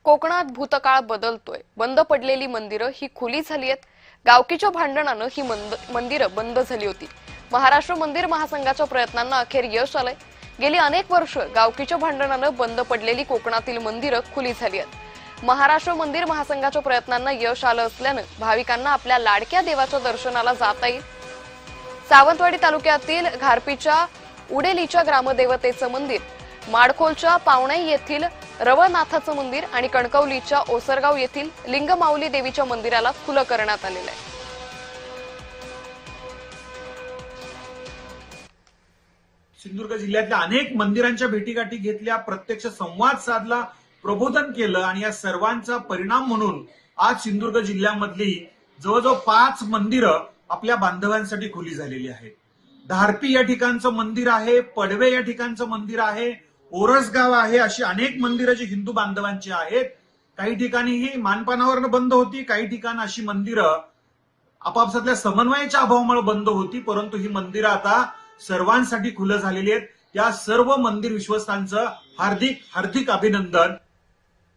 कोकणात भूतकाळ बदलतोय। बंद पडलेली मंदिरं ही खुली झाली आहेत। गावकीच्या भांडणानं ही मंदिरं बंद झाली होती। महाराष्ट्र मंदिर महासंघाच्या प्रयत्नांना अखेर यश आलंय। गेली अनेक वर्ष गावकीच्या भांडणानं बंद पडलेली कोकणातील मंदिरं खुली झाली आहेत। महाराष्ट्र मंदिर महासंघाच्या प्रयत्नांना यश आलं असल्यानं भाविकांना आपल्या लाडक्या देवाच्या दर्शनाला जाता येईल। सावंतवाडी तालुक्यातील घारपीच्या उडेलीच्या ग्रामदेवतेचं मंदिर, माडखोलच्या पावणाई येथील रवनाथाचं मंदिर आणि कणकवलीच्या ओसरगाव येथील लिंगमाऊली देवीच्या मंदिराला खुलं करण्यात आलेलं आहे। सिंधुदुर्ग जिल्ह्यातल्या अनेक मंदिरांच्या भेटीगाठी घेतल्या, प्रत्यक्ष संवाद साधला, प्रबोधन केलं आणि या सर्वांचा परिणाम म्हणून आज सिंधुदुर्ग जिल्ह्यामधली जवळजवळ 5 मंदिरं आपल्या बांधवांसाठी खुली झालेली आहेत। धारपी या ठिकाणचं मंदिर आहे, पडवे या ठिकाणचं मंदिर आहे, ओरसगाव आहे, अशी अनेक मंदिरं जी हिंदू बांधवांची आहेत। काही ठिकाणी ही मानपानावरनं बंद होती, काही ठिकाणी अशी मंदिरं आपापसातल्या समन्वयाच्या अभावामुळे बंद होती, परंतु ही मंदिरं आता सर्वांसाठी खुलं झालेली आहेत। त्या सर्व मंदिर विश्वस्तांचं हार्दिक हार्दिक अभिनंदन।